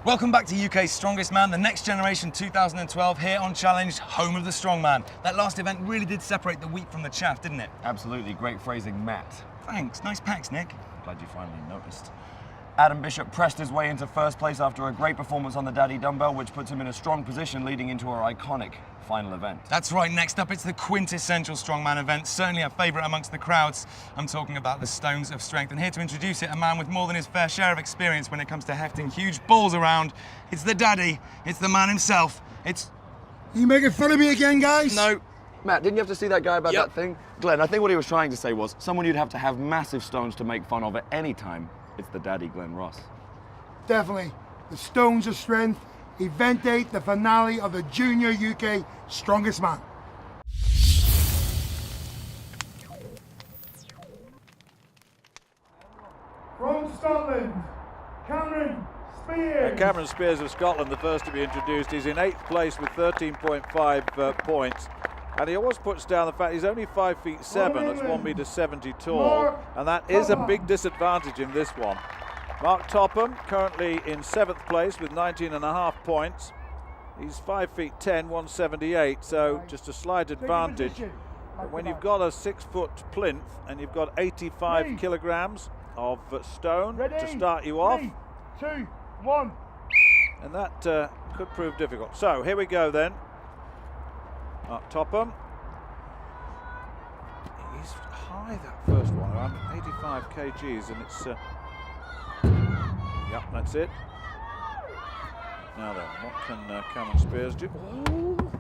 Welcome back to UK's Strongest Man, the Next Generation 2012 here on Challenge, home of the strongman. That last event really did separate the wheat from the chaff, didn't it? Absolutely, great phrasing, Matt. Thanks, nice packs, Nick. Glad you finally noticed. Adam Bishop pressed his way into first place after a great performance on the Daddy Dumbbell, which puts him in a strong position leading into our iconic final event. That's right, next up it's the quintessential strongman event, certainly a favourite amongst the crowds. I'm talking about the Stones of Strength, and here to introduce it, a man with more than his fair share of experience when it comes to hefting huge balls around. It's the daddy, it's the man himself, it's... Are you making fun of me again, guys? No. Matt, didn't you have to see that guy about Yep. that thing? Glenn, I think what he was trying to say was someone you'd have to have massive stones to make fun of at any time. It's the daddy, Glenn Ross. Definitely. The Stones of Strength, event date, the finale of the Junior UK Strongest Man. From Scotland, Cameron Spears. Cameron Spears of Scotland, the first to be introduced. He's in 8th place with 13.5 points. And he always puts down the fact he's only 5'7", that's 1m70 tall. And that is a big disadvantage in this one. Mark Topham, currently in 7th place with 19.5 points. He's 5'10", 178, so just a slight advantage. But when you've got a 6-foot plinth and you've got 85 kilograms of stone to start you off, 3, 2, 1. and that could prove difficult. So here we go then. Mark Topham. He's high, that first one, around 85 kgs, and it's... Yep, that's it. Now then, what can Cameron Spears do? Ooh.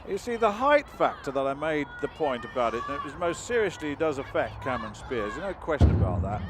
You see, the height factor that I made the point about it, and it was most seriously does affect Cameron Spears, no question about that.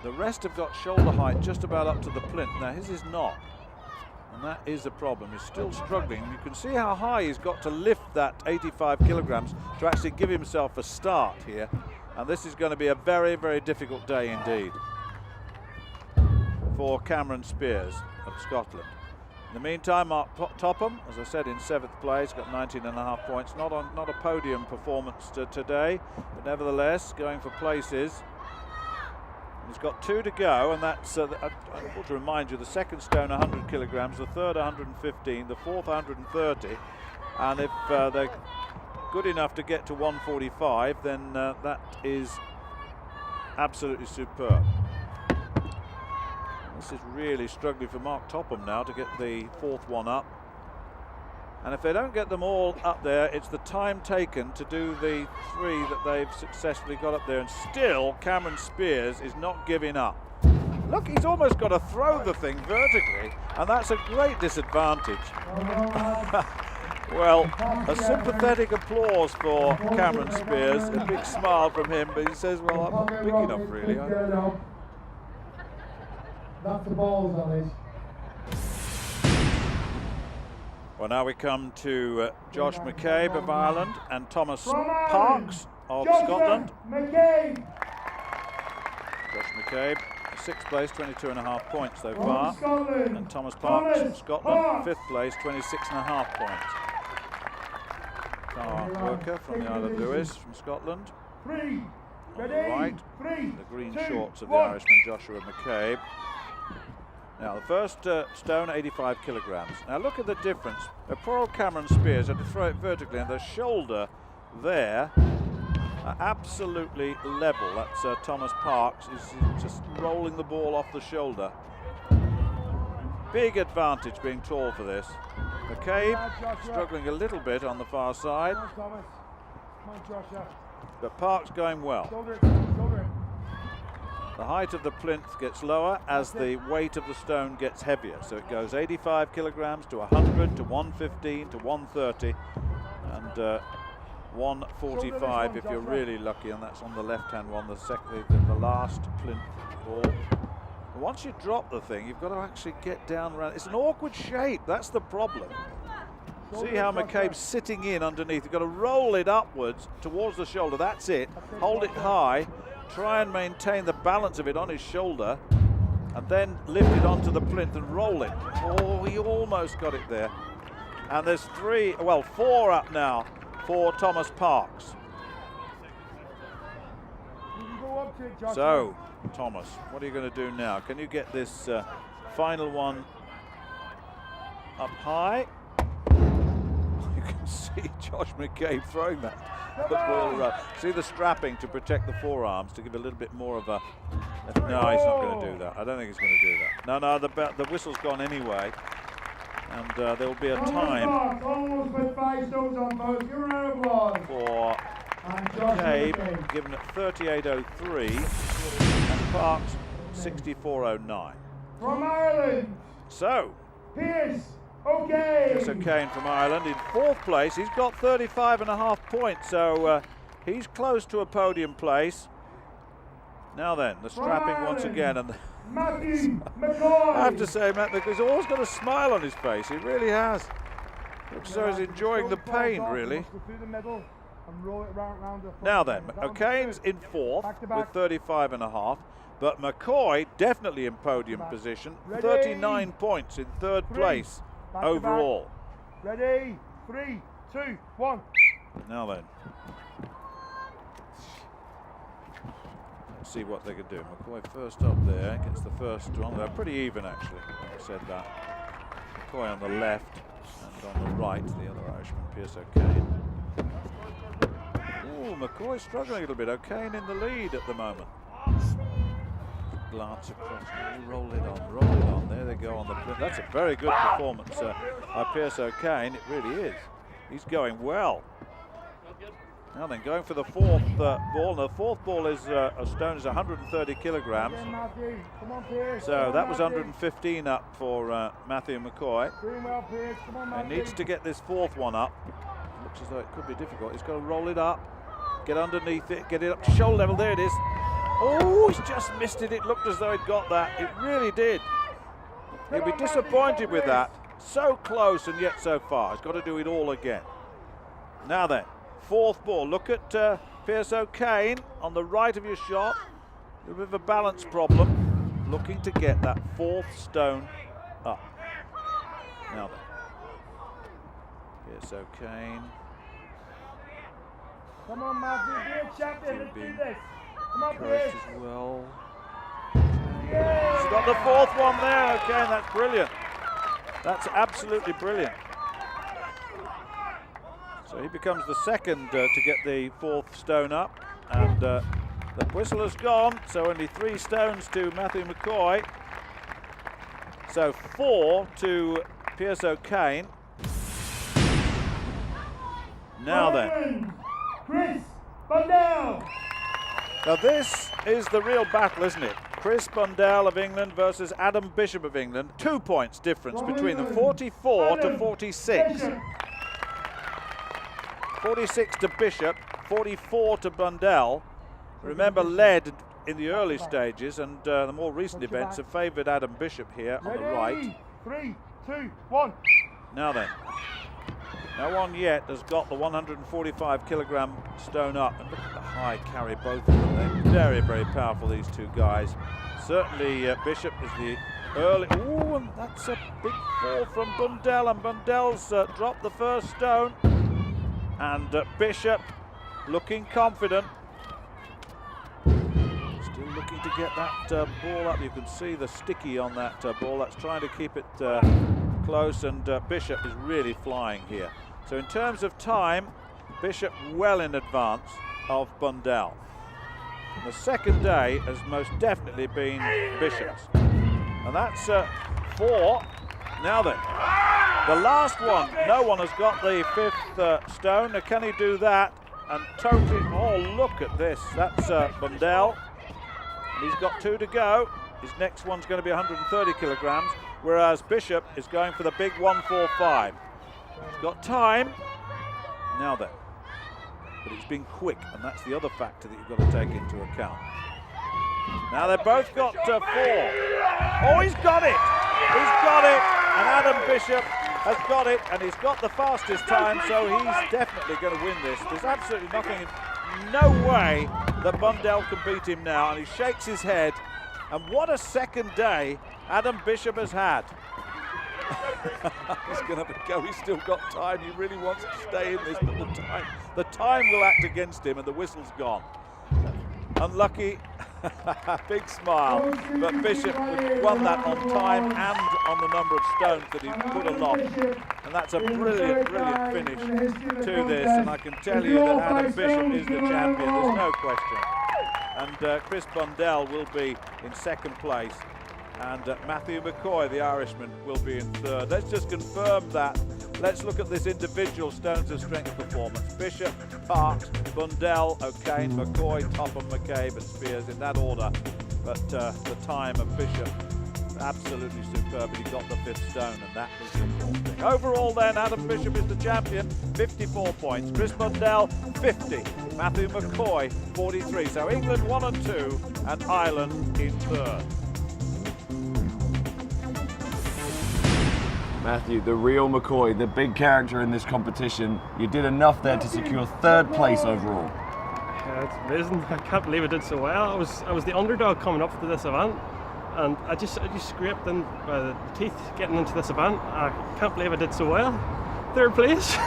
The rest have got shoulder height just about up to the plinth. Now his is not, and that is a problem. He's still struggling. You can see how high he's got to lift that 85 kilograms to actually give himself a start here, and this is going to be a very, very difficult day indeed for Cameron Spears of Scotland. In the meantime, Mark Topham, as I said, in 7th place, got 19.5 points. Not a podium performance today, but nevertheless going for places. He's got 2 to go, and that's, I want to remind you, the second stone 100 kilograms, the third 115, the fourth 130, and if they're good enough to get to 145, then that is absolutely superb. This is really struggling for Mark Topham now to get the 4th one up. And if they don't get them all up there, it's the time taken to do the 3 that they've successfully got up there. And still, Cameron Spears is not giving up. Look, he's almost got to throw the thing vertically, and that's a great disadvantage. Well, a sympathetic applause for Cameron Spears, a big smile from him, but he says, well, I'm not big enough, really. That's the balls on it. Well, now we come to Josh McCabe of Ireland and Thomas Parks of Scotland. Josh McCabe, 6th place, 22.5 points so far. And Thomas Parks from Scotland, 5th place, 26.5 points. Car worker from the Isle of Lewis from Scotland. On the right, the green shorts of the Irishman Joshua McCabe. Now the first stone, 85 kilograms. Now look at the difference. Poor old Cameron Spears had to throw it vertically, and the shoulder there are absolutely level. That's Thomas Parks is just rolling the ball off the shoulder. Big advantage being tall for this. McCabe struggling a little bit on the far side, but Parks going well. The height of the plinth gets lower as the weight of the stone gets heavier. So it goes 85 kilograms to 100 to 115 to 130 and 145 if you're really lucky, and that's on the left-hand one, the last plinth ball. But once you drop the thing, you've got to actually get down around. It's an awkward shape, that's the problem. See how McCabe's sitting in underneath. You've got to roll it upwards towards the shoulder, that's it. Hold it high. Try and maintain the balance of it on his shoulder, and then lift it onto the plinth and roll it. Oh, he almost got it there. And there's 4 up now for Thomas Parks. So, Thomas, what are you going to do now? Can you get this final one up high? You can see Josh McCoy throwing that ball around. See the strapping to protect the forearms to give a little bit more of a... No, he's not going to do that. I don't think he's going to do that. No, the whistle's gone anyway. And there will be a time for McCabe, given at 38.03 and Parks 64.09. From Ireland. So, Pierce O'Kane from Ireland in 4th place. He's got 35.5 points, so he's close to a podium place. Now then, the strapping once again, and Matthew McCoy. I have to say, Matt, he's always got a smile on his face. He really has. Looks as though he's enjoying the pain, really. Now then, O'Kane's in 4th with 35.5, but McCoy definitely in podium position, 39 points in 3rd place overall. Ready? 3, 2, 1. Now then, let's see what they can do. McCoy first up there, gets the first one. They're pretty even, actually, having said that. McCoy on the left, and on the right, the other Irishman, Pierce O'Kane. Ooh, McCoy struggling a little bit. O'Kane in the lead at the moment. Glance across, roll it on. There they go on the flip. That's a very good performance by Pierce O'Kane. It really is. He's going well. Now then, going for the 4th ball. The 4th ball is a stone is 130 kilograms. So that was 115 up for Matthew McCoy. He needs to get this 4th one up. Looks as though it could be difficult. He's got to roll it up, get underneath it, get it up to shoulder level. There it is. Oh, he's just missed it. It looked as though he'd got that. It really did. He'll be disappointed with that. So close and yet so far. He's got to do it all again. Now then, 4th ball. Look at Pierce O'Kane on the right of your shot. A bit of a balance problem. Looking to get that 4th stone up. Now then, Pierce O'Kane. Come on, Matthew, be a champion. Let's do this. Come on, Pierce. As well. He's got the 4th one there. Okay, that's brilliant. That's absolutely brilliant. So he becomes the 2nd to get the 4th stone up, and the whistle has gone. So only 3 stones to Matthew McCoy. So 4 to Pierce O'Kane. Now then, Chris Bundell. now this is the real battle, isn't it? Chris Bundell of England versus Adam Bishop of England. 2 points difference between them, 44 to 46. 46 to Bishop, 44 to Bundell. Remember, led in the early stages, and the more recent events have favoured Adam Bishop here on the right. 3, 2, 1. Now then, no one yet has got the 145 kilogram stone up. And look at the high carry, both of them. They're very, very powerful, these 2 guys. Certainly Bishop is the early... Ooh, and that's a big fall from Bundell, and Bundell's dropped the first stone. And Bishop looking confident. Still looking to get that ball up. You can see the sticky on that ball. That's trying to keep it close, and Bishop is really flying here. So in terms of time, Bishop well in advance of Bundell. And the 2nd day has most definitely been Bishop's. And that's 4. Now then, the last one, no one has got the 5th stone. Now can he do that? And totally, oh, look at this. That's Bundell. And he's got 2 to go. His next one's going to be 130 kilograms, whereas Bishop is going for the big 145. He's got time. Now then. But it's been quick, and that's the other factor that you've got to take into account. Now they've both got 4. Oh, he's got it! He's got it! And Adam Bishop has got it, and he's got the fastest time, so he's definitely going to win this. There's absolutely nothing, no way that Bundell can beat him now, and he shakes his head. And what a 2nd day Adam Bishop has had. He's going to go, he's still got time, he really wants to stay in this, but the time will act against him, and the whistle's gone. Unlucky Big smile. But Bishop won that on time and on the number of stones that he put aloft. And that's a brilliant, brilliant finish to this. And I can tell you that Adam Bishop is the champion, there's no question. And Chris Bundell will be in second place. And Matthew McCoy, the Irishman, will be in third. Let's just confirm that. Let's look at this individual stones of strength performance. Bishop, Parks, Bundell, O'Kane, McCoy, Topham, McCabe and Spears in that order. But the time of Bishop, absolutely superb. He got the 5th stone and that was the important thing. Overall then, Adam Bishop is the champion, 54 points. Chris Bundell, 50. Matthew McCoy, 43. So England 1 and 2 and Ireland in third. Matthew, the real McCoy, the big character in this competition. You did enough there to secure 3rd place overall. Yeah, it's amazing. I can't believe I did so well. I was the underdog coming up to this event, and I just scraped in by the teeth getting into this event. I can't believe I did so well. 3rd place.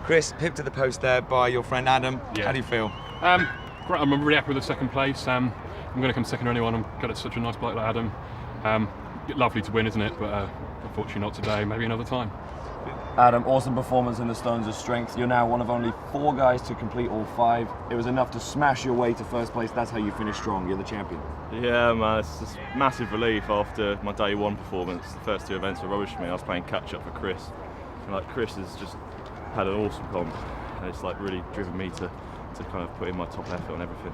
Chris, pipped to the post there by your friend Adam. Yeah. How do you feel? Great, I'm really happy with the 2nd place. I'm going to come second to anyone. I've got such a nice bloke like Adam. Lovely to win, isn't it? But unfortunately not today, maybe another time. Adam, awesome performance in the stones of strength. You're now one of only 4 guys to complete all 5. It was enough to smash your way to 1st place. That's how you finish strong. You're the champion. Yeah, man, it's just massive relief after my day 1 performance. The first 2 events were rubbish for me. I was playing catch up for Chris. And like Chris has just had an awesome comp. And it's like really driven me to kind of put in my top effort on everything.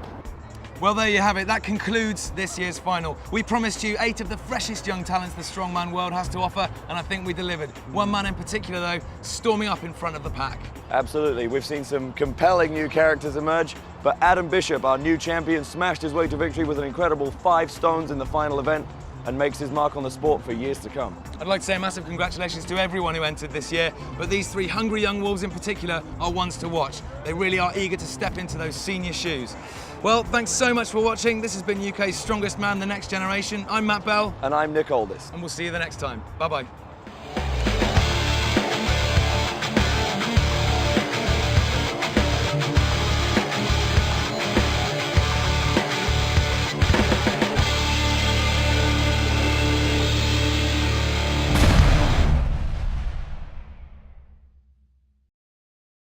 Well, there you have it. That concludes this year's final. We promised you 8 of the freshest young talents the strongman world has to offer, and I think we delivered. One man in particular, though, storming up in front of the pack. Absolutely. We've seen some compelling new characters emerge, but Adam Bishop, our new champion, smashed his way to victory with an incredible 5 stones in the final event and makes his mark on the sport for years to come. I'd like to say a massive congratulations to everyone who entered this year, but these 3 hungry young wolves in particular are ones to watch. They really are eager to step into those senior shoes. Well, thanks so much for watching. This has been UK's Strongest Man, The Next Generation. I'm Matt Bell. And I'm Nick Oldis. And we'll see you the next time. Bye-bye.